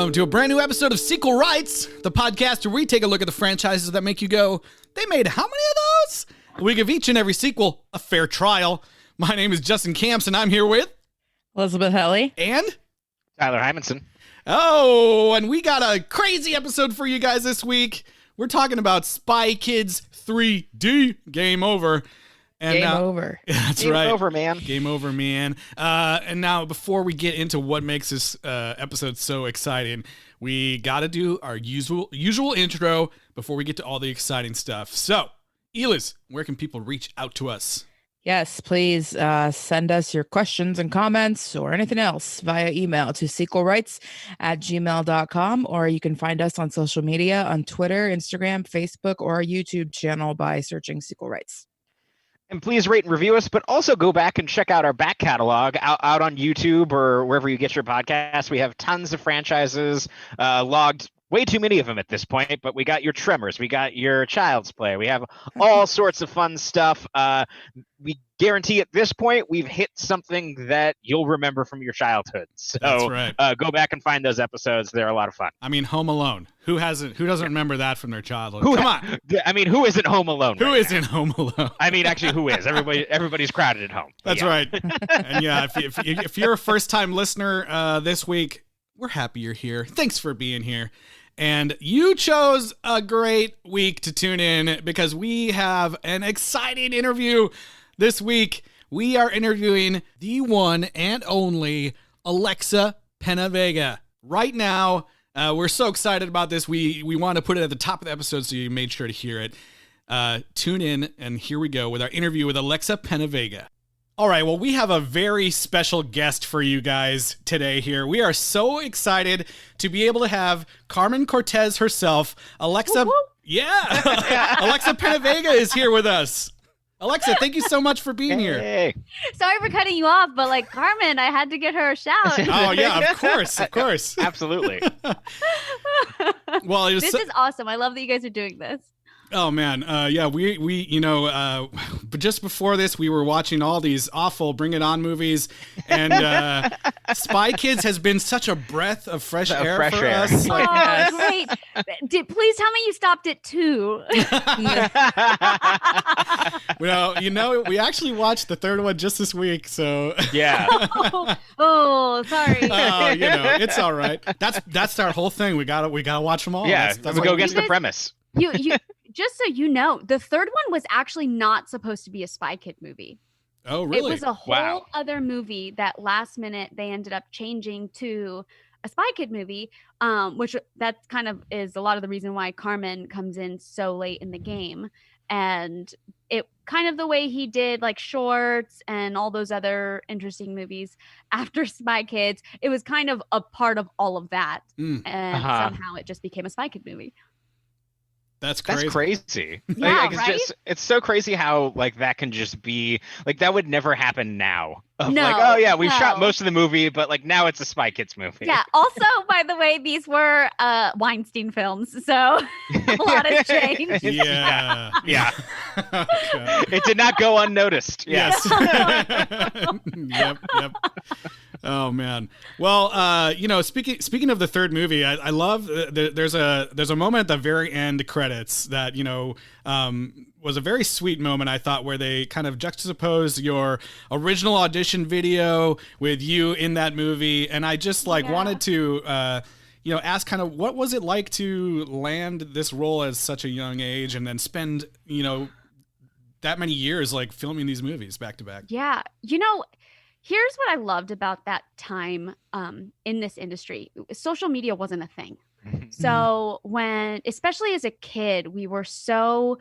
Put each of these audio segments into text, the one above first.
Welcome to a brand new episode of Sequel Rights, the podcast where we take a look at the franchises that make you go, they made how many of those? We give each and every sequel a fair trial. My name is Jordan Kamps, and I'm here with Elizabeth Helly and Tyler Hymanson. Oh, and we got a crazy episode for you guys this week. We're talking about Spy Kids 3D. Game over. And Game over. That's Game right. over, man. Game over, man. And now, before we get into what makes this episode so exciting, we got to do our usual intro before we get to all the exciting stuff. So, Eliz, where can people reach out to us? Yes, please send us your questions and comments or anything else via email to sequelrights@gmail.com, or you can find us on social media on Twitter, Instagram, Facebook, or our YouTube channel by searching Sequel Rights. And please rate and review us, but also go back and check out our back catalog out on YouTube or wherever you get your podcasts. We have tons of franchises logged. Way too many of them at this point, but we got your Tremors, we got your Child's Play, we have all sorts of fun stuff. We guarantee at this point we've hit something that you'll remember from your childhood. So That's right. Go back and find those episodes; they're a lot of fun. I mean, Home Alone. Who doesn't remember that from their childhood? Come on. I mean, who isn't Home Alone? Who isn't Home Alone? I mean, actually, who is? Everybody's crowded at home. That's right. And yeah, if you're a first-time listener this week, we're happy you're here. Thanks for being here. And you chose a great week to tune in because we have an exciting interview this week. We are interviewing the one and only Alexa PenaVega. Right now, we're so excited about this. We want to put it at the top of the episode, so you made sure to hear it. Tune in, and here we go with our interview with Alexa PenaVega. All right, well, we have a very special guest for you guys today here. We are so excited to be able to have Carmen Cortez herself, Alexa. Woo-woo. Yeah, Alexa PenaVega is here with us. Alexa, thank you so much for being here. Hey. Sorry for cutting you off, but like Carmen, I had to get her a shout. Oh, yeah, of course. Absolutely. Well, This is awesome. I love that you guys are doing this. Oh man, yeah, we but just before this, we were watching all these awful Bring It On movies, and Spy Kids has been such a breath of fresh air for us. Like, Oh, great. Please tell me you stopped at 2. well, we actually watched the third one just this week, so Yeah. Oh, sorry. it's all right. That's our whole thing. We gotta watch them all. Yeah. That's We what go we against do. the premise. You just so you know, the third one was actually not supposed to be a Spy Kid movie. Oh, really? It was a whole Wow. other movie that last minute they ended up changing to a Spy Kid movie, which that kind of is a lot of the reason why Carmen comes in so late in the game. And it kind of the way he did like Shorts and all those other interesting movies after Spy Kids, it was kind of a part of all of that. And somehow it just became a Spy Kid movie. That's crazy. That's crazy. Yeah, Like, it's so crazy how like that can just be like that would never happen now. Of, No, like, oh yeah, we no. shot most of the movie, but like now it's a Spy Kids movie. Yeah. Also, by the way, these were Weinstein films, so a lot has changed. Yeah. Yeah. Okay. It did not go unnoticed. Yeah. Yes. Yep. Oh man. Well, speaking of the third movie, I love there's a moment at the very end credits that was a very sweet moment, I thought, where they kind of juxtaposed your original audition video with you in that movie, and I just wanted to ask kind of what was it like to land this role at such a young age and then spend that many years like filming these movies back to back. Yeah. Here's what I loved about that time in this industry. Social media wasn't a thing. So when, especially as a kid, we were so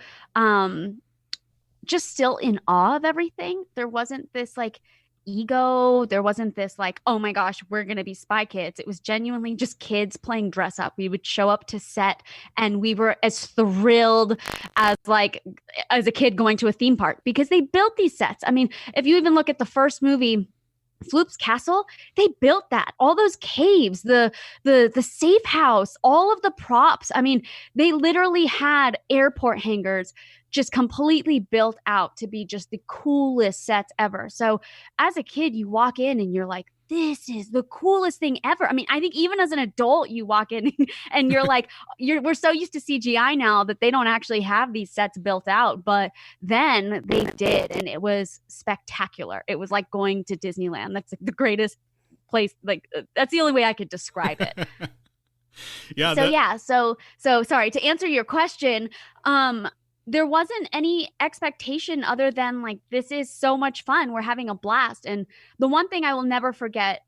just still in awe of everything. There wasn't this like ego. There wasn't this like, oh my gosh, we're going to be Spy Kids. It was genuinely just kids playing dress up. We would show up to set and we were as thrilled as a kid going to a theme park because they built these sets. I mean, if you even look at the first movie, Floop's Castle, they built that. All those caves, the safe house, all of the props. I mean, they literally had airport hangars just completely built out to be just the coolest sets ever. So as a kid, you walk in and you're like, this is the coolest thing ever. I mean, I think even as an adult, you walk in and you're like, we're so used to CGI now that they don't actually have these sets built out. But then they did, and it was spectacular. It was like going to Disneyland. That's like the greatest place. Like that's the only way I could describe it. So sorry to answer your question. There wasn't any expectation other than like, this is so much fun. We're having a blast. And the one thing I will never forget,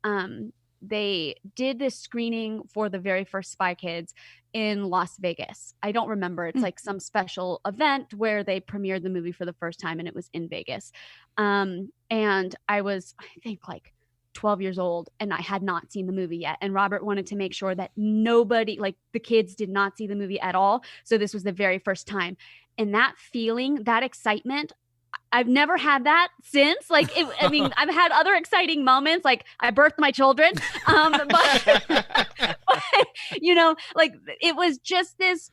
they did this screening for the very first Spy Kids in Las Vegas. I don't remember. It's like some special event where they premiered the movie for the first time, and it was in Vegas. And I was, I think, like 12 years old, and I had not seen the movie yet. And Robert wanted to make sure that nobody, like the kids, did not see the movie at all. So this was the very first time. And that feeling, that excitement, I've never had that since. Like, I mean, I've had other exciting moments, like I birthed my children. But, you know, like it was just this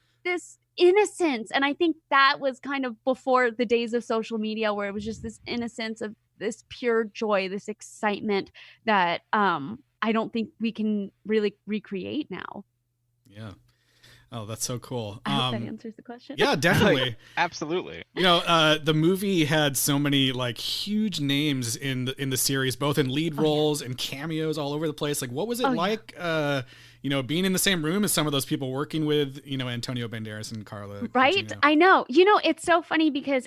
innocence. And I think that was kind of before the days of social media, where it was just this innocence of this pure joy, this excitement that I don't think we can really recreate now. Yeah. Oh, that's so cool. I hope that answers the question. Yeah, definitely. Absolutely. You know, the movie had so many like huge names in the series, both in lead roles and cameos all over the place. Like, what was it like, you know, being in the same room as some of those people, working with, you know, Antonio Banderas and Carla? Right. Gugino? I know. You know, it's so funny because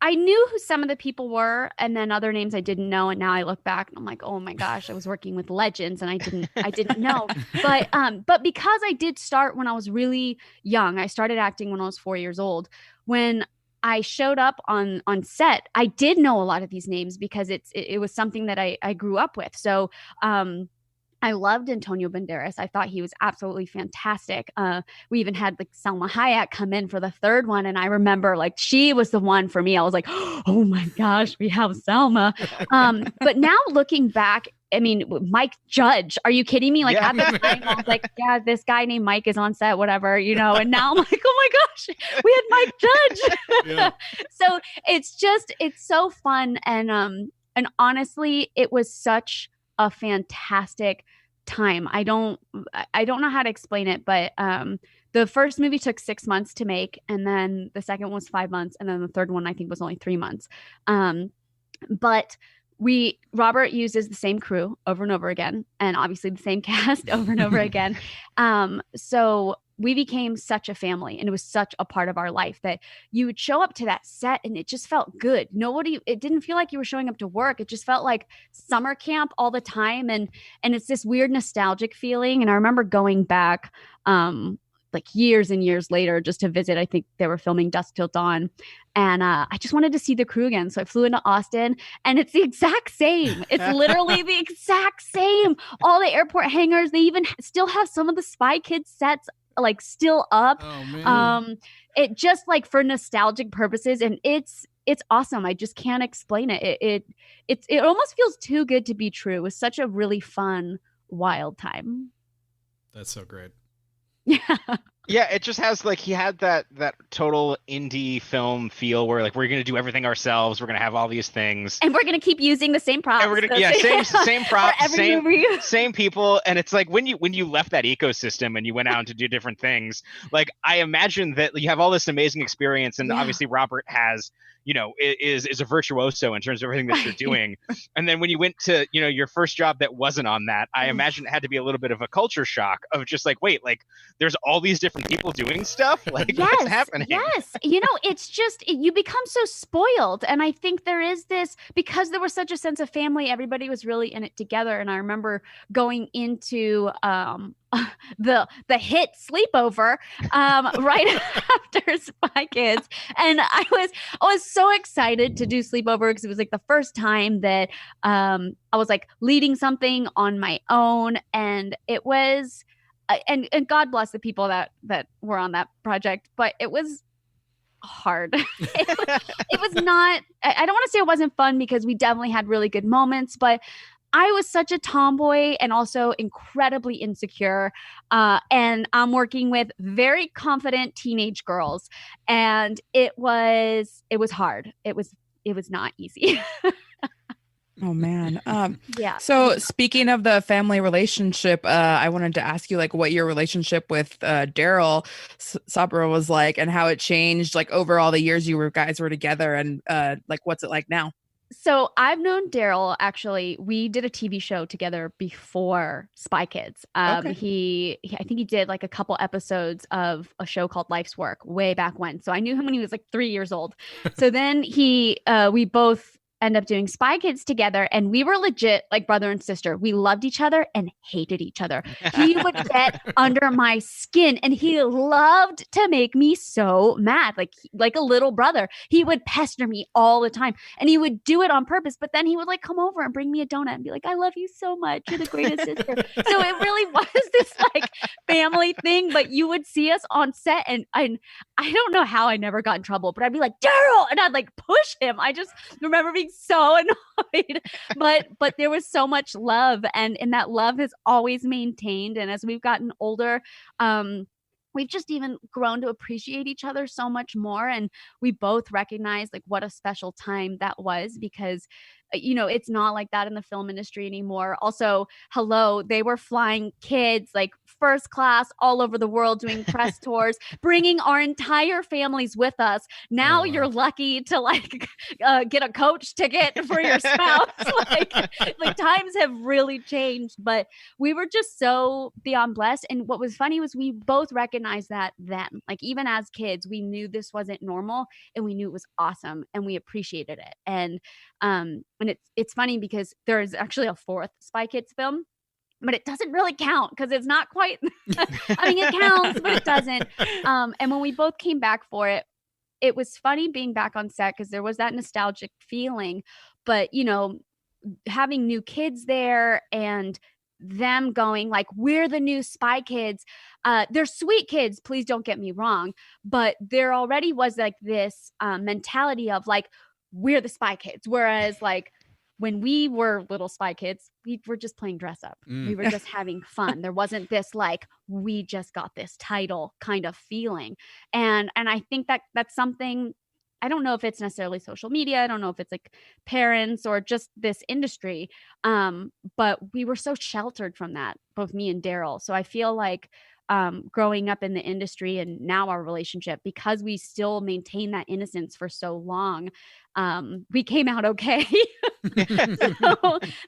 I knew who some of the people were, and then other names I didn't know. And now I look back and I'm like, oh my gosh, I was working with legends and I didn't know. But because I did start when I was really young, I started acting when I was 4 years old. When I showed up on set, I did know a lot of these names because it was something that I grew up with. So, I loved Antonio Banderas. I thought he was absolutely fantastic. We even had like Salma Hayek come in for the third one. And I remember like she was the one for me. I was like, oh my gosh, we have Salma. But now looking back, I mean, Mike Judge, are you kidding me? Like at the time, I was like, yeah, this guy named Mike is on set, whatever, you know, and now I'm like, oh my gosh, we had Mike Judge. So it's so fun. And honestly, it was such a fantastic time. I don't know how to explain it, but the first movie took 6 months to make, and then the second one was 5 months, and then the third one I think was only 3 months. But Robert uses the same crew over and over again, and obviously the same cast over and over again. So we became such a family, and it was such a part of our life that you would show up to that set and it just felt good. It didn't feel like you were showing up to work. It just felt like summer camp all the time. And it's this weird nostalgic feeling. And I remember going back, like years and years later just to visit. I think they were filming Dusk Till Dawn. And I just wanted to see the crew again. So I flew into Austin, and it's the exact same. It's literally the exact same. All the airport hangars, they even still have some of the Spy Kids sets like still up. Oh, man. It just like for nostalgic purposes, and it's awesome. I just can't explain it. It almost feels too good to be true. It was such a really fun, wild time. That's so great. Yeah. Yeah, it just has like he had that total indie film feel where like we're gonna do everything ourselves. We're gonna have all these things, and we're gonna keep using the same props. And we're gonna, same props, same people. And it's like when you left that ecosystem and you went out to do different things. Like I imagine that you have all this amazing experience, and obviously Robert has, you know, is a virtuoso in terms of everything that you're doing. And then when you went to, you know, your first job that wasn't on that, I imagine it had to be a little bit of a culture shock of just like, wait, like there's all these different people doing stuff. Like what's happening? Yes. You know, it's just, you become so spoiled. And I think there is this, because there was such a sense of family, everybody was really in it together. And I remember going into, the hit Sleepover right after Spy Kids, and I was so excited to do Sleepover because it was like the first time that I was like leading something on my own, and it was and God bless the people that were on that project, but it was hard. It was not, I don't want to say it wasn't fun because we definitely had really good moments, but I was such a tomboy and also incredibly insecure. And I'm working with very confident teenage girls. And it was hard. It was not easy. Oh man. Yeah. So speaking of the family relationship, I wanted to ask you like what your relationship with Daryl Soprano was like and how it changed like over all the years you guys were together and like what's it like now? So I've known Daryl actually. We did a TV show together before Spy Kids. Okay. I think he did like a couple episodes of a show called Life's Work way back when. So I knew him when he was like 3 years old. So then we both end up doing Spy Kids together, and we were legit like brother and sister. We loved each other and hated each other. He would get under my skin, and he loved to make me so mad, like a little brother. He would pester me all the time, and he would do it on purpose. But then he would like come over and bring me a donut and be like, "I love you so much. You're the greatest sister." So it really was this like family thing. But you would see us on set, and I don't know how I never got in trouble, but I'd be like, "Daryl," and I'd like push him. I just remember being so annoyed, but there was so much love, and that love has always maintained. And as we've gotten older, we've just even grown to appreciate each other so much more. And we both recognize like what a special time that was, because it's not like that in the film industry anymore. Also, hello, they were flying kids like first class all over the world doing press tours, bringing our entire families with us. Now you're lucky to like get a coach ticket for your spouse. like times have really changed, but we were just so beyond blessed. And what was funny was we both recognized that then, like even as kids, we knew this wasn't normal, and we knew it was awesome, and we appreciated it. And it's funny because there's actually a fourth Spy Kids film, but it doesn't really count because it's not quite. I mean, it counts, but it doesn't. And when we both came back for it, it was funny being back on set because there was that nostalgic feeling. But having new kids there and them going like, we're the new Spy Kids. They're sweet kids, please don't get me wrong, but there already was like this mentality of like, we're the Spy Kids. Whereas like when we were little Spy Kids, we were just playing dress up. We were just having fun. There wasn't this like, we just got this title kind of feeling. And I think that that's something, I don't know if it's necessarily social media. I don't know if it's like parents or just this industry. But we were so sheltered from that, both me and Daryl. So I feel like growing up in the industry and now our relationship, because we still maintain that innocence for so long, we came out okay.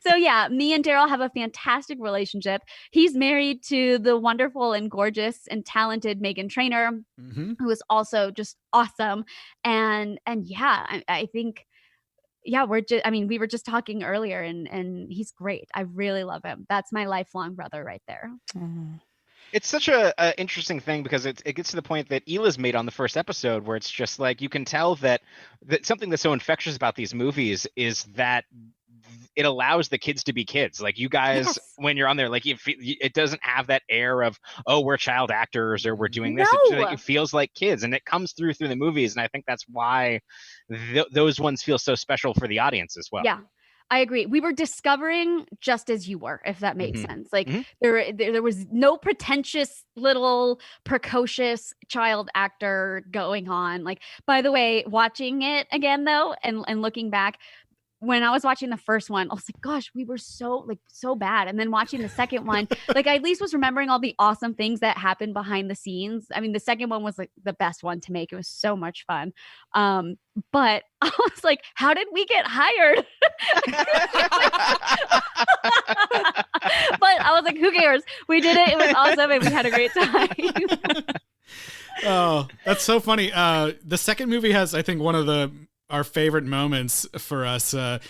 so yeah, me and Daryl have a fantastic relationship. He's married to the wonderful and gorgeous and talented Megan Trainor, who is also just awesome. And yeah, I think, yeah, we were just talking earlier, and he's great. I really love him. That's my lifelong brother right there. It's such a interesting thing because it gets to the point that Hila's made on the first episode, where it's just like you can tell that something that's so infectious about these movies is that it allows the kids to be kids. Like you guys, Yes. when you're on there, like it doesn't have that air of, oh, we're child actors or we're doing this. No. It feels like kids, and it comes through the movies. And I think that's why those ones feel so special for the audience as well. Yeah. I agree. We were discovering just as you were, if that makes sense. Like there was no pretentious little precocious child actor going on. Like, by the way, watching it again though, and looking back, when I was watching the first one, I was like, gosh, we were so bad. And then watching the second one, like I at least was remembering all the awesome things that happened behind the scenes. I mean, the second one was like the best one to make. It was so much fun. But I was like, how did we get hired? But I was like, who cares? We did it. It was awesome. And we had a great time. Oh, that's so funny. The second movie has, I think, one of our favorite moments for us. The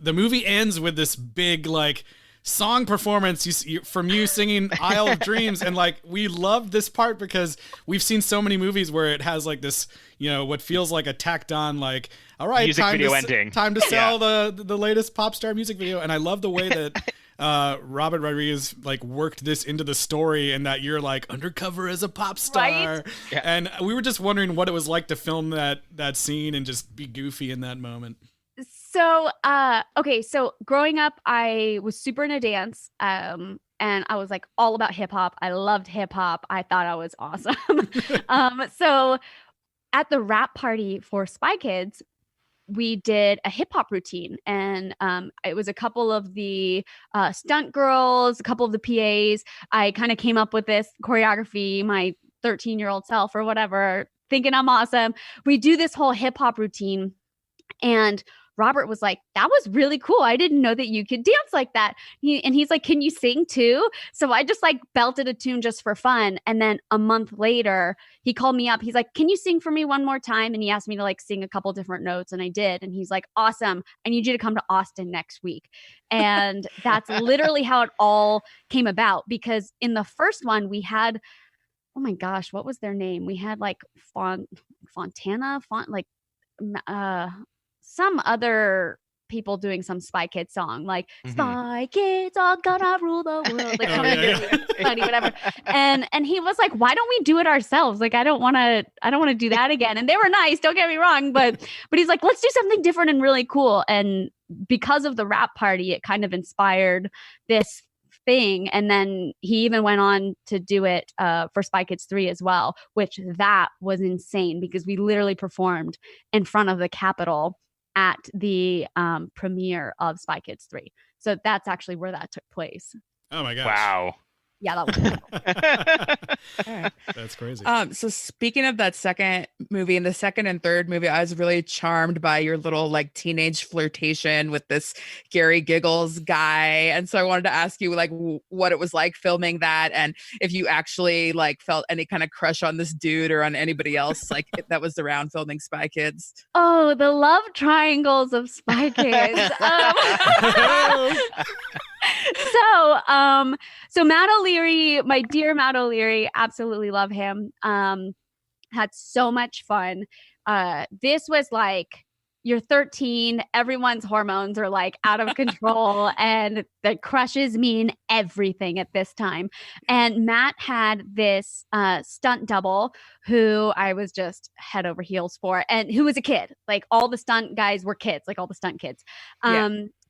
movie ends with this big like song performance from you singing Isle of Dreams, and like we love this part because we've seen so many movies where it has like this, what feels like a tacked on like, all right, music video ending. Time to sell the latest pop star music video. And I love the way that Robert Rodriguez like worked this into the story, and that you're like undercover as a pop star. Right? Yeah. And we were just wondering what it was like to film that scene and just be goofy in that moment. So, so growing up, I was super into dance. And I was like all about hip hop. I loved hip hop. I thought I was awesome. So at the rap party for Spy Kids, we did a hip hop routine, and it was a couple of the stunt girls, a couple of the PAs. I kind of came up with this choreography, my 13-year-old self or whatever, thinking I'm awesome. We do this whole hip hop routine, and Robert was like, that was really cool. I didn't know that you could dance like that. He's like, can you sing too? So I just like belted a tune just for fun. And then a month later, he called me up. He's like, can you sing for me one more time? And he asked me to like sing a couple different notes. And I did. And he's like, awesome. I need you to come to Austin next week. And that's literally how it all came about. Because in the first one, we had, oh my gosh, what was their name? We had like some other people doing some Spy Kids song, like Spy Kids are gonna rule the world, like funny, whatever. And he was like, why don't we do it ourselves? Like, I don't want to do that again. And they were nice, don't get me wrong, but he's like, let's do something different and really cool. And because of the rap party, it kind of inspired this thing. And then he even went on to do it for Spy Kids 3 as well, which that was insane because we literally performed in front of the Capitol at the premiere of Spy Kids 3. So that's actually where that took place. Oh my gosh. Wow. Yeah, that was Okay. That's crazy. So speaking of that second movie, in the second and third movie, I was really charmed by your little like teenage flirtation with this Gary Giggles guy. And so I wanted to ask you like what it was like filming that, and if you actually like felt any kind of crush on this dude or on anybody else like that was around filming Spy Kids. Oh, the love triangles of Spy Kids. So Matt O'Leary, my dear Matt O'Leary, absolutely love him. Had so much fun. This was like, you're 13, everyone's hormones are like out of control, and the crushes mean everything at this time. And Matt had this stunt double who I was just head over heels for, and who was a kid. Like all the stunt guys were kids, like all the stunt kids.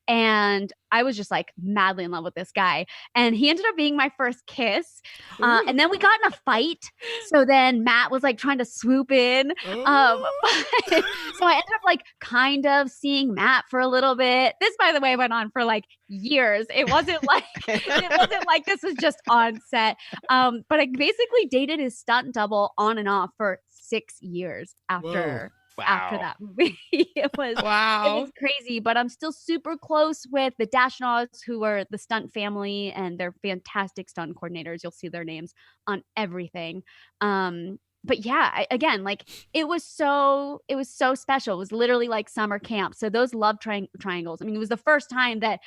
And I was just like madly in love with this guy. And he ended up being my first kiss. And then we got in a fight. So then Matt was like trying to swoop in. So I ended up like kind of seeing Matt for a little bit. This, by the way, went on for like years. It wasn't like this was just on set. But I basically dated his stunt double on and off for 6 years after. Whoa. After that movie. It was crazy, but I'm still super close with the Dashnaughs, who are the stunt family, and they're fantastic stunt coordinators. You'll see their names on everything. But yeah, again, like it was so special. It was literally like summer camp. So those love triangles. I mean, it was the first time that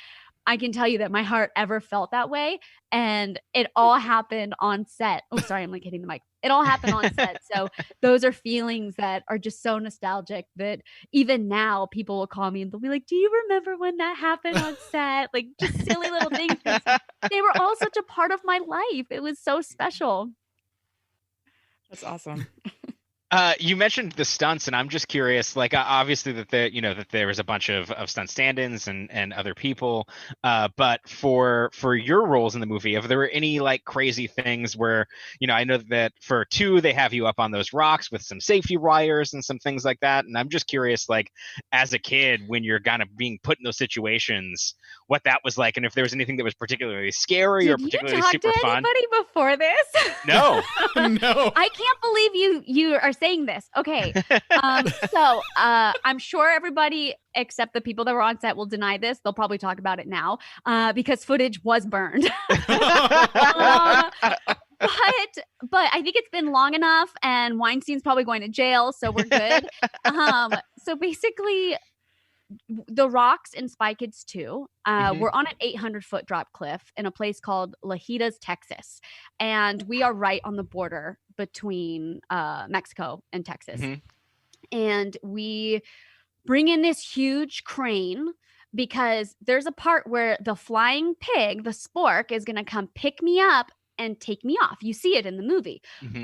I can tell you that my heart ever felt that way. And it all happened on set. Oh, sorry, I'm like hitting the mic. It all happened on set. So those are feelings that are just so nostalgic that even now people will call me and they'll be like, do you remember when that happened on set? Like just silly little things. They were all such a part of my life. It was so special. That's awesome. You mentioned the stunts, and I'm just curious, like obviously that there was a bunch of stunt stand-ins and other people, but for your roles in the movie, have there were any like crazy things where, I know that for 2 they have you up on those rocks with some safety wires and some things like that, and I'm just curious, like as a kid when you're kind of being put in those situations, what that was like, and if there was anything that was particularly scary or particularly super fun. Did you talk to anybody before this? No. No. I can't believe you are saying this. Okay. So I'm sure everybody except the people that were on set will deny this. They'll probably talk about it now because footage was burned. But I think it's been long enough, and Weinstein's probably going to jail, so we're good. So basically, the rocks in Spy Kids 2 we're on an 800-foot drop cliff in a place called Lajitas, Texas, and we are right on the border between Mexico and Texas. And we bring in this huge crane because there's a part where the flying pig, the spork, is going to come pick me up and take me off. You see it in the movie.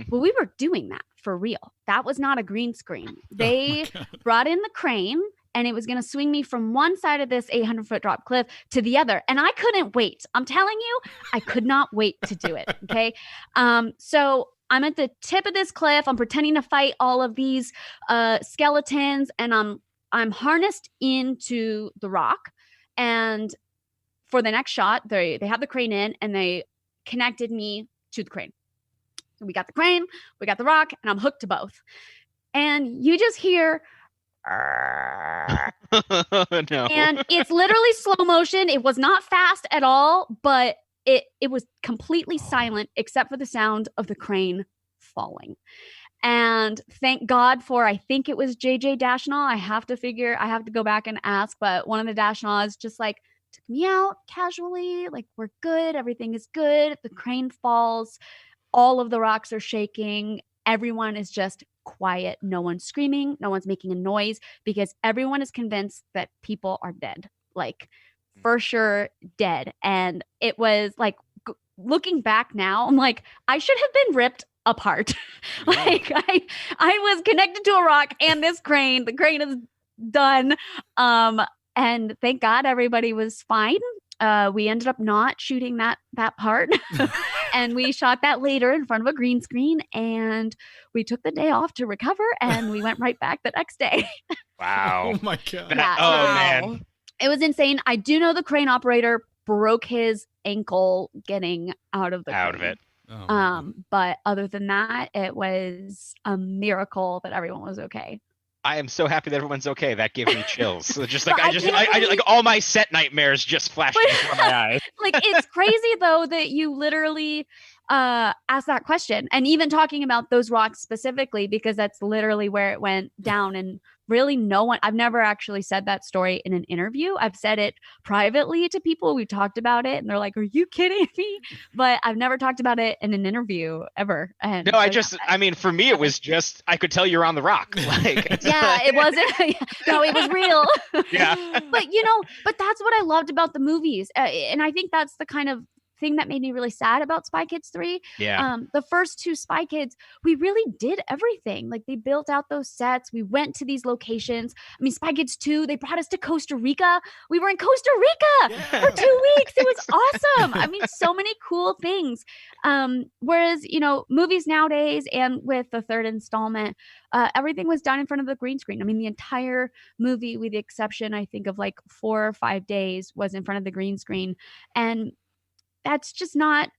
Well, we were doing that for real. That was not a green screen. They brought in the crane, and it was going to swing me from one side of this 800-foot drop cliff to the other. And I couldn't wait. I'm telling you, I could not wait to do it. Okay. So I'm at the tip of this cliff. I'm pretending to fight all of these skeletons, and I'm harnessed into the rock, and for the next shot, they have the crane in, and they connected me to the crane. So we got the crane, we got the rock, and I'm hooked to both. And you just hear, No. and it's literally slow motion. It was not fast at all, but it was completely silent except for the sound of the crane falling. And thank God for, I think it was JJ Dashnaw. I have to go back and ask, but one of the Dashnaws just like took me out casually, like, we're good, everything is good. The crane falls, all of the rocks are shaking, everyone is just quiet, no one's screaming, no one's making a noise, because everyone is convinced that people are dead, like for sure dead. And it was like, looking back now, I'm like, I should have been ripped apart. Like I was connected to a rock and this crane, the crane is done. And thank God everybody was fine. We ended up not shooting that part. And we shot that later in front of a green screen, and we took the day off to recover, and we went right back the next day. Wow. Oh my God. Man. It was insane. I do know the crane operator broke his ankle getting out of it. Oh, But other than that, it was a miracle that everyone was okay. I am so happy that everyone's okay. That gave me chills. So just like But I like all my set nightmares just flashed before my eyes. Like, it's crazy though that you literally asked that question, and even talking about those rocks specifically, because that's literally where it went down. And really, I've never actually said that story in an interview. I've said it privately to people. We've talked about it and they're like, are you kidding me? But I've never talked about it in an interview ever. And No, I mean, for me, it was just, I could tell you're on the rock. Like, yeah, it wasn't. No, it was real. Yeah. But that's what I loved about the movies. And I think that's the kind of thing that made me really sad about Spy Kids 3. Yeah. The first two Spy Kids, we really did everything. Like, they built out those sets. We went to these locations. I mean, Spy Kids 2, they brought us to Costa Rica. We were in Costa Rica for 2 weeks. It was awesome. I mean, so many cool things. Whereas, movies nowadays, and with the third installment, everything was done in front of the green screen. I mean, the entire movie, with the exception, I think, of like 4 or 5 days, was in front of the green screen. And that's not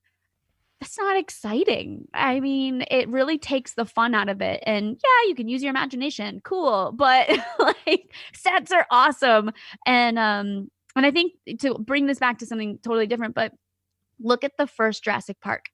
exciting. I mean, it really takes the fun out of it. And yeah, you can use your imagination. Cool. But like, sets are awesome. And I think, to bring this back to something totally different, but look at the first Jurassic Park.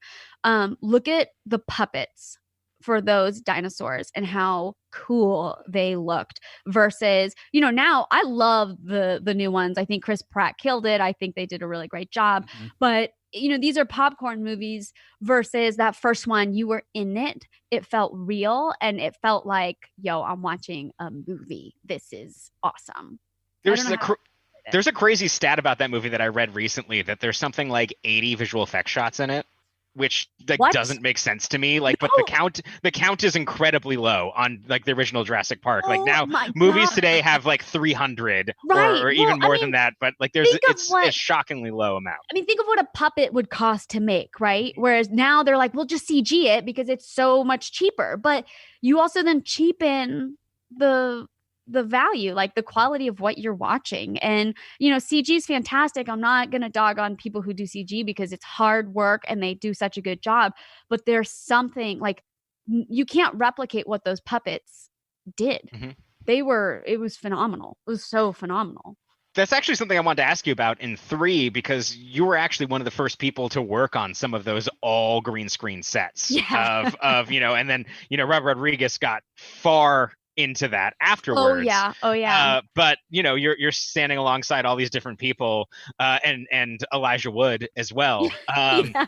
Look at the puppets for those dinosaurs and how cool they looked versus, now I love the new ones. I think Chris Pratt killed it. I think they did a really great job. Mm-hmm. But these are popcorn movies versus that first one. You were in it. It felt real, and it felt like, yo, I'm watching a movie. This is awesome. There's a crazy stat about that movie that I read recently, that there's something like 80 visual effects shots in it, which doesn't make sense to me. Like, but the count is incredibly low on like the original Jurassic Park. Like, now movies today have like 300 or even more than that. But like, it's a shockingly low amount. I mean, think of what a puppet would cost to make, right? Whereas now they're like, we'll just CG it because it's so much cheaper. But you also then cheapen the value, like the quality of what you're watching. And CG is fantastic. I'm not gonna dog on people who do CG because it's hard work and they do such a good job, but there's something like, you can't replicate what those puppets did. Mm-hmm. It was phenomenal. It was so phenomenal. That's actually something I wanted to ask you about in 3, because you were actually one of the first people to work on some of those all green screen sets of and then Robert Rodriguez got far into that afterwards. Oh yeah. But you're standing alongside all these different people, and Elijah Wood as well. Yeah.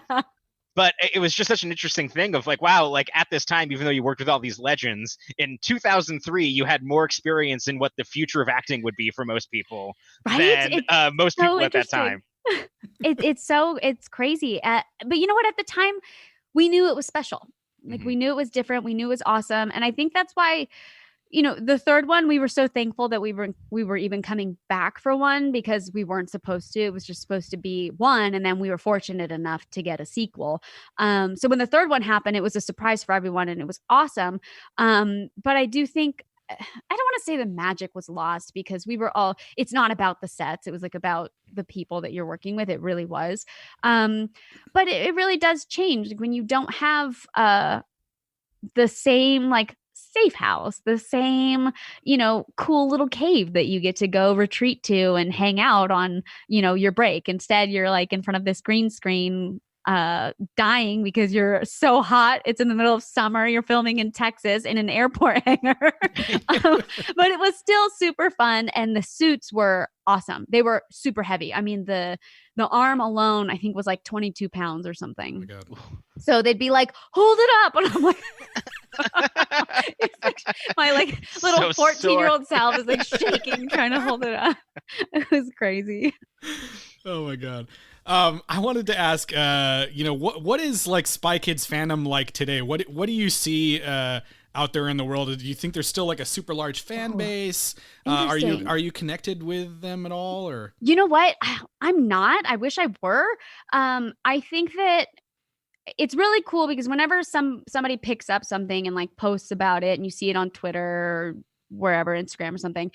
But it was just such an interesting thing of like, wow, like at this time, even though you worked with all these legends, in 2003, you had more experience in what the future of acting would be for most people than most people at that time. It's crazy. But you know what? At the time, we knew it was special. Like, Mm-hmm. we knew it was different. We knew it was awesome. And I think that's why, the third one, we were so thankful that we were even coming back for one, because we weren't supposed to. It was just supposed to be one, and then we were fortunate enough to get a sequel. So when the third one happened, it was a surprise for everyone, and it was awesome. But I do think don't want to say the magic was lost because we were all, it's not about the sets. It was like about the people that you're working with. It really was. But it really does change like, when you don't have the same like safe house, the same, cool little cave that you get to go retreat to and hang out on, your break. Instead, you're like in front of this green screen dying because you're so hot. It's in the middle of summer. You're filming in Texas in an airport hangar. But it was still super fun. And the suits were awesome. They were super heavy. I mean, the arm alone, I think was like 22 pounds or something. Oh my God. So they'd be like, hold it up. And I'm like, it's like my like little 14-year-old self is like shaking, trying to hold it up. It was crazy. Oh my God. I wanted to ask, what is like Spy Kids fandom like today? What do you see out there in the world? Do you think there's still like a super large fan base? Are you connected with them at all, or? You know what? I'm not. I wish I were. I think that it's really cool because whenever somebody picks up something and like posts about it and you see it on Twitter or wherever, Instagram or something,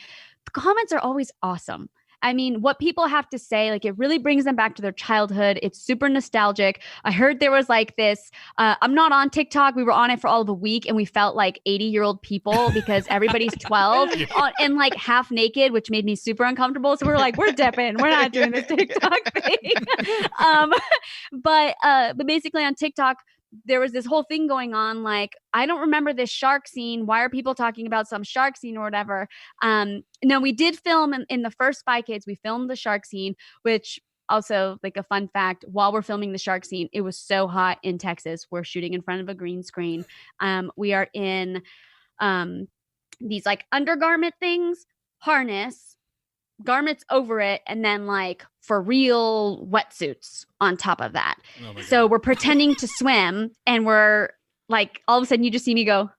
the comments are always awesome. I mean, what people have to say, like it really brings them back to their childhood. It's super nostalgic. I heard there was like this, I'm not on TikTok. We were on it for all of a week and we felt like 80-year-old people because everybody's 12 and like half naked, which made me super uncomfortable. So we were like, we're dipping. We're not doing this TikTok thing. But basically on TikTok, there was this whole thing going on. Like, I don't remember this shark scene. Why are people talking about some shark scene or whatever? No, we did film in the first Spy Kids. We filmed the shark scene, which also like a fun fact, while we're filming the shark scene, it was so hot in Texas. We're shooting in front of a green screen. We are in these like undergarment things, harness, garments over it, and then like for real wetsuits on top of that. Oh so we're pretending to swim and we're like, all of a sudden you just see me go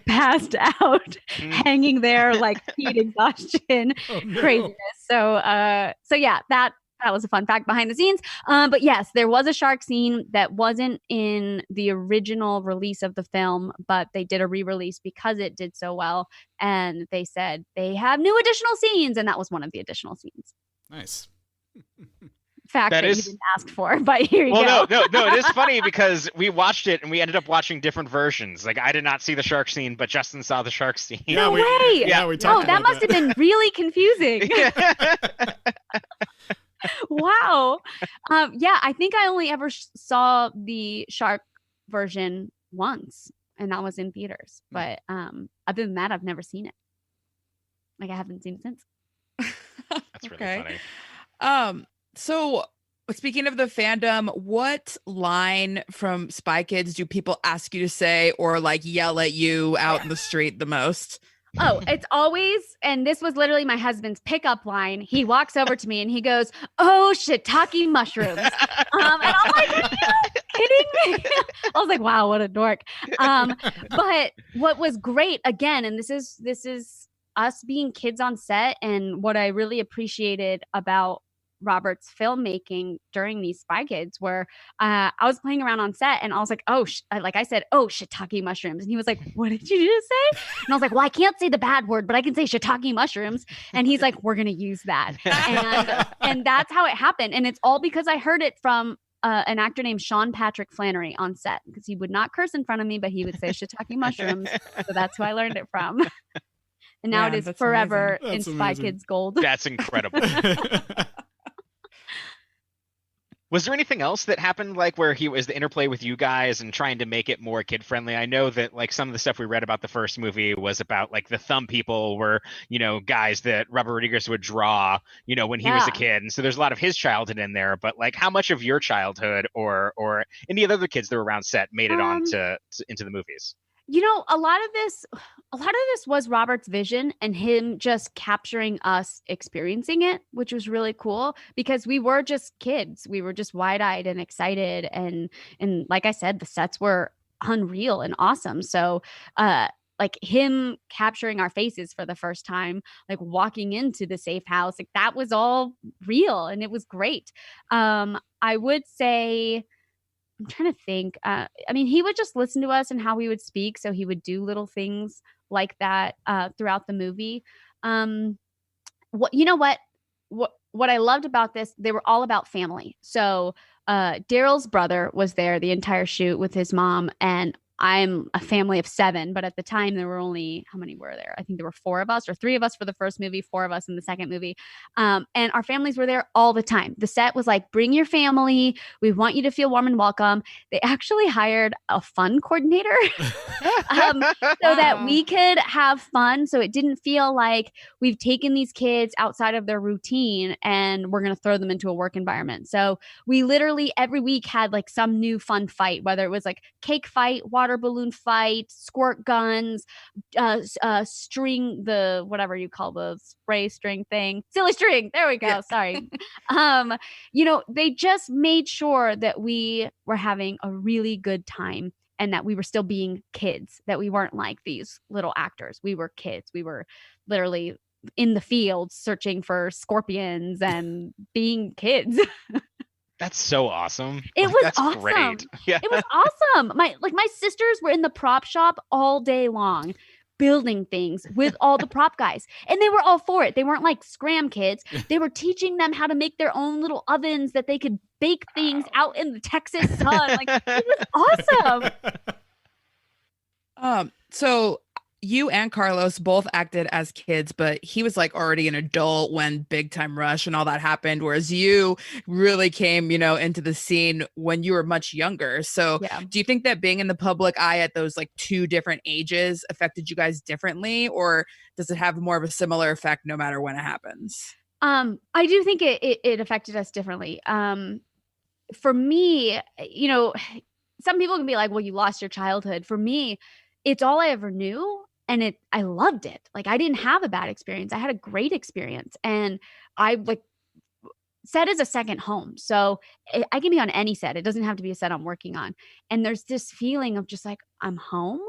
passed out, hanging there like heat exhaustion, craziness. So yeah, that was a fun fact behind the scenes. But yes, there was a shark scene that wasn't in the original release of the film, but they did a re-release because it did so well. And they said they have new additional scenes, and that was one of the additional scenes. Nice. Fact that you didn't ask for, but here you go. No, it is funny because we watched it and we ended up watching different versions. Like I did not see the shark scene, but Justin saw the shark scene. No way! Yeah, we talked about that must have been really confusing. Wow. Yeah, I think I only ever saw the shark version once, and that was in theaters. But other than that, I've never seen it. Like I haven't seen it since. That's really funny. So speaking of the fandom, what line from Spy Kids do people ask you to say or like yell at you out in the street the most? Oh, it's always, and this was literally my husband's pickup line. He walks over to me and he goes, "Oh, shiitake mushrooms." And I'm like, "Are you kidding me?" I was like, "Wow, what a dork." But what was great again, and this is us being kids on set, and what I really appreciated about Robert's filmmaking during these Spy Kids where I was playing around on set and I was like, like I said, "Oh, shiitake mushrooms." And he was like, "What did you just say?" And I was like, "Well, I can't say the bad word, but I can say shiitake mushrooms." And he's like, "We're going to use that." And that's how it happened. And it's all because I heard it from an actor named Sean Patrick Flannery on set because he would not curse in front of me, but he would say shiitake mushrooms. So that's who I learned it from. And now it is forever in Spy Kids gold. That's incredible. Was there anything else that happened, like where he was the interplay with you guys and trying to make it more kid friendly? I know that like some of the stuff we read about the first movie was about like the thumb people were, guys that Robert Rodriguez would draw, when he was a kid. And so there's a lot of his childhood in there, but like how much of your childhood or any of the other kids that were around set made it on into the movies? A lot of this was Robert's vision and him just capturing us experiencing it, which was really cool because we were just kids. We were just wide-eyed and excited. And like I said, the sets were unreal and awesome. So, like him capturing our faces for the first time, like walking into the safe house, like that was all real and it was great. I would say I'm trying to think. I mean, he would just listen to us and how we would speak. So he would do little things like that throughout the movie. What you know what I loved about this, they were all about family. So Daryl's brother was there the entire shoot with his mom, and I'm a family of 7, but at the time there were only, how many were there? I think there were 4 of us, or 3 of us for the first movie, 4 of us in the second movie. And our families were there all the time. The set was like, bring your family. We want you to feel warm and welcome. They actually hired a fun coordinator so that we could have fun. So it didn't feel like we've taken these kids outside of their routine and we're going to throw them into a work environment. So we literally every week had like some new fun fight, whether it was like cake fight, water balloon fight, squirt guns, string, the whatever you call the spray string thing, silly string. There we go. Yeah. Sorry. They just made sure that we were having a really good time and that we were still being kids, that we weren't like these little actors. We were kids. We were literally in the field searching for scorpions and being kids. That's so awesome. It was That's awesome. Great. Yeah. It was awesome. My sisters were in the prop shop all day long building things with all the prop guys. And they were all for it. They weren't like scram kids. They were teaching them how to make their own little ovens that they could bake things out in the Texas sun. Like, it was awesome. So you and Carlos both acted as kids, but he was like already an adult when Big Time Rush and all that happened, whereas you really came, into the scene when you were much younger. So do you think that being in the public eye at those like 2 different ages affected you guys differently, or does it have more of a similar effect no matter when it happens? I do think it affected us differently. For me, some people can be like, well, you lost your childhood. For me, it's all I ever knew. And I loved it. Like, I didn't have a bad experience. I had a great experience. And I set is a second home. So I can be on any set. It doesn't have to be a set I'm working on. And there's this feeling of just like, I'm home.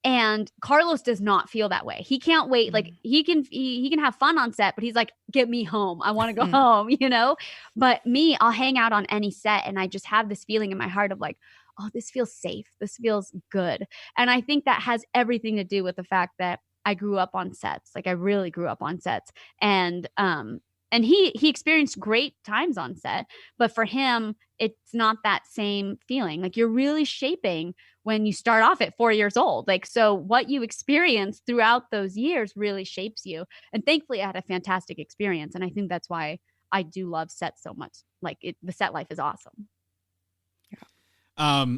And Carlos does not feel that way. He can't wait. Like, he can have fun on set, but he's like, get me home. I want to go home, But me, I'll hang out on any set. And I just have this feeling in my heart of like, oh, this feels safe. This feels good. And I think that has everything to do with the fact that I grew up on sets. Like, I really grew up on sets. And he experienced great times on set, but for him, it's not that same feeling. Like, you're really shaping when you start off at 4 years old. Like, so what you experience throughout those years really shapes you. And thankfully I had a fantastic experience. And I think that's why I do love sets so much. Like, the set life is awesome.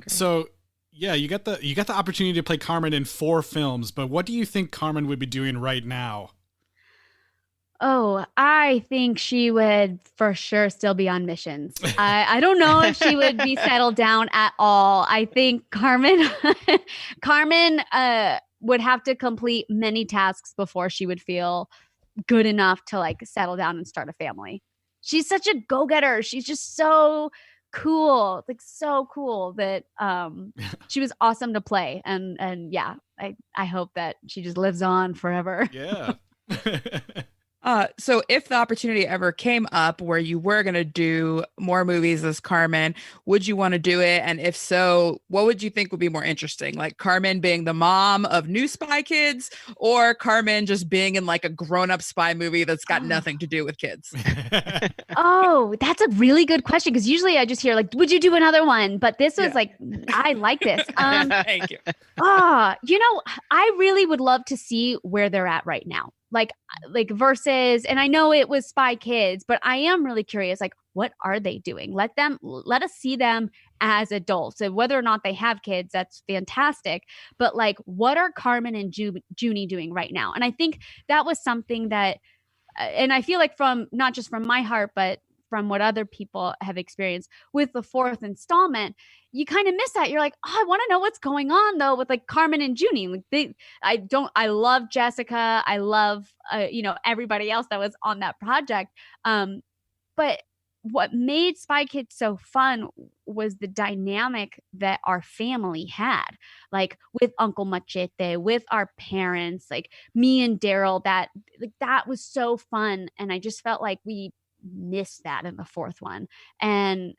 So yeah, you got the opportunity to play Carmen in 4 films, but what do you think Carmen would be doing right now? Oh, I think she would for sure still be on missions. I don't know if she would be settled down at all. I think Carmen would have to complete many tasks before she would feel good enough to like settle down and start a family. She's such a go-getter. She's just so cool, like so cool that she was awesome to play. And yeah, I hope that she just lives on forever. Yeah. So if the opportunity ever came up where you were going to do more movies as Carmen, would you want to do it? And if so, what would you think would be more interesting? Like Carmen being the mom of new Spy Kids, or Carmen just being in like a grown-up spy movie that's got nothing to do with kids? Oh, that's a really good question. Because usually I just hear like, would you do another one? But this was like, I like this. Thank you. I really would love to see where they're at right now. Like versus, and I know it was Spy Kids, but I am really curious, like, what are they doing? Let us see them as adults. And whether or not they have kids, that's fantastic. But like, what are Carmen and Junie doing right now? And I think that was something that, and I feel like from, not just from my heart, but from what other people have experienced with the 4th installment, you kind of miss that. You're like, oh, I want to know what's going on though with like Carmen and Junie. Like I love Jessica. I love, everybody else that was on that project. But what made Spy Kids so fun was the dynamic that our family had, like with Uncle Machete, with our parents, like me and Daryl, that was so fun. And I just felt like we missed that in the 4th one. And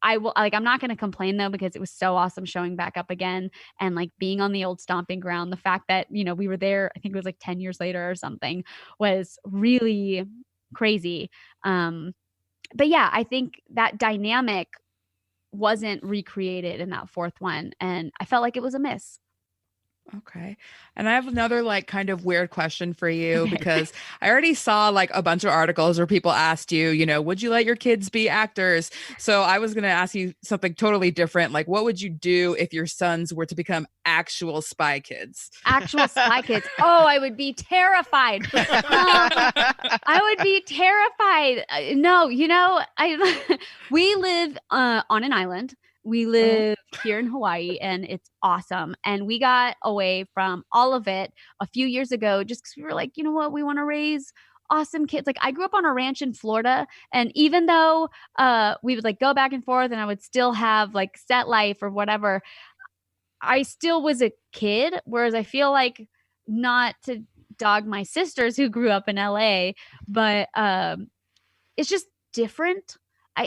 I'm not going to complain though, because it was so awesome showing back up again and like being on the old stomping ground. The fact that, you know, we were there, I think it was like 10 years later or something, was really crazy. But yeah, I think that dynamic wasn't recreated in that fourth one, and I felt like it was a miss. Okay. And I have another like kind of weird question for you Okay. because I already saw like a bunch of articles where people asked you, you know, would you let your kids be actors? So I was going to ask you something totally different. Like, what would you do if your sons were to become actual spy kids? Actual spy kids. Oh, I would be terrified. I would be terrified. No, you know, we live on an island. We live here in Hawaii, and it's awesome. And we got away from all of it a few years ago just because we were like, you know what, we want to raise awesome kids. Like, I grew up on a ranch in Florida, and even though we would like go back and forth and I would still have like set life or whatever, I still was a kid. Whereas I feel like, not to dog my sisters who grew up in LA, but it's just different.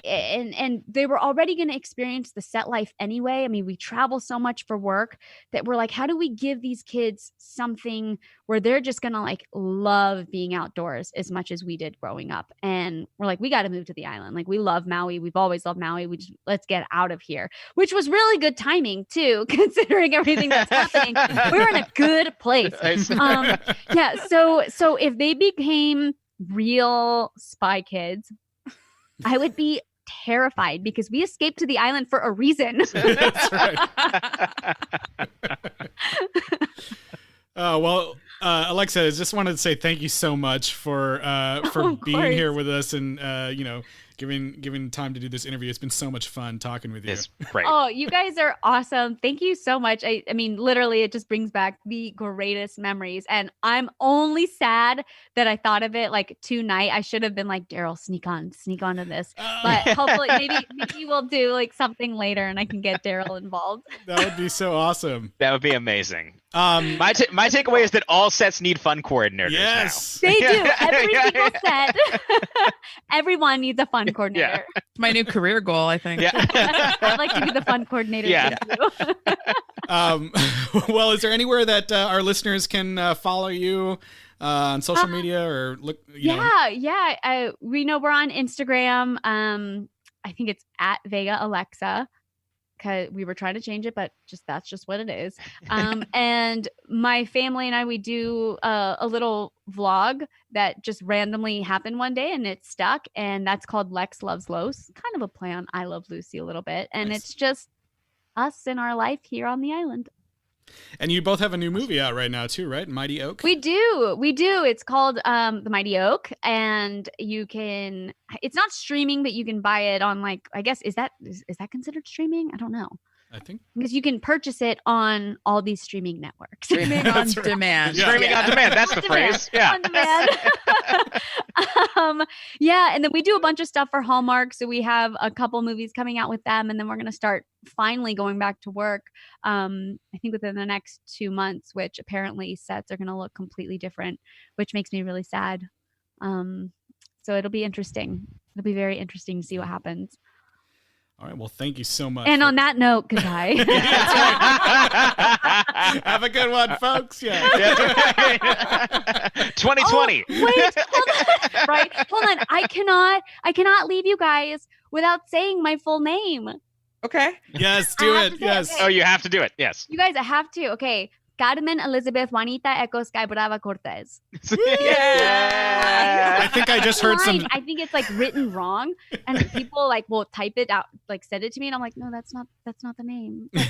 And they were already going to experience the set life anyway. I mean, we travel so much for work that we're like, how do we give these kids something where they're just going to like love being outdoors as much as we did growing up? And we're like, we got to move to the island. Like, we love Maui. We've always loved Maui. Let's get out of here, which was really good timing too, considering everything that's happening. We're in a good place. Yeah. So if they became real spy kids, I would be terrified because we escaped to the island for a reason. That's right. Well, Alexa, I just wanted to say thank you so much for being here with us and you know, giving time to do this interview. It's been so much fun talking with you. It's great. Oh, you guys are awesome. Thank you so much. I mean, literally, it just brings back the greatest memories. And I'm only sad that I thought of it like tonight. I should have been like, Daryl, sneak onto this. But hopefully, maybe we'll do like something later and I can get Daryl involved. That would be so awesome. That would be amazing. My takeaway is that all sets need fun coordinators. Yes, now. They do. Every single set. Everyone needs a fun coordinator. Yeah. It's my new career goal, I think. Yeah. I'd like to be the fun coordinator. Yeah. Too. Well, is there anywhere that our listeners can follow you on social media or look? Yeah. We know we're on Instagram. I think it's at Vega Alexa. Because we were trying to change it, but that's just what it is. And my family and I, we do a little vlog that just randomly happened one day and it stuck. And that's called Lex Loves Los, kind of a play on I Love Lucy a little bit. And Nice. It's just us and our life here on the island. And you both have a new movie out right now too, right? Mighty Oak. We do. It's called The Mighty Oak, and it's not streaming, but you can buy it on like, I guess, is that considered streaming? I don't know. I think. Because you can purchase it on all these streaming networks. Streaming on That's right. demand. Yeah. Streaming on demand. That's the phrase. Yeah. On demand. Yeah, and then we do a bunch of stuff for Hallmark. So we have a couple movies coming out with them, and then we're going to start finally going back to work. I think within the next 2 months, which apparently sets are going to look completely different, which makes me really sad. So it'll be interesting. It'll be very interesting to see what happens. All right. Well, thank you so much. And on that note, goodbye. Have a good one, folks. Yeah. 2020. Oh, wait, hold on. Right? Hold on. I cannot leave you guys without saying my full name. Okay. Yes, do I it. have to say, Yes. okay. Oh, you have to do it. Yes. You guys, I have to. Okay. Carmen Elizabeth Juanita Echo Sky Brava Cortez. I think I just heard some. I think it's like written wrong, and people like will type it out, like send it to me, and I'm like, no, that's not the name. So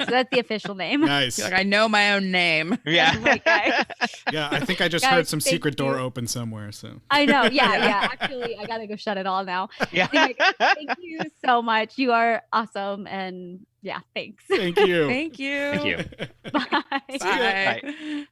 that's the official name. Nice. You're like, I know my own name. Yeah. Right, guys. Yeah, I think I just Guys, heard some thank secret door you. open somewhere. So. I know. Yeah. Actually, I gotta go shut it all now. Yeah. Anyway, thank you so much. You are awesome, and yeah, thanks. Thank you. Thank you. Thank you. Bye. Bye. Bye.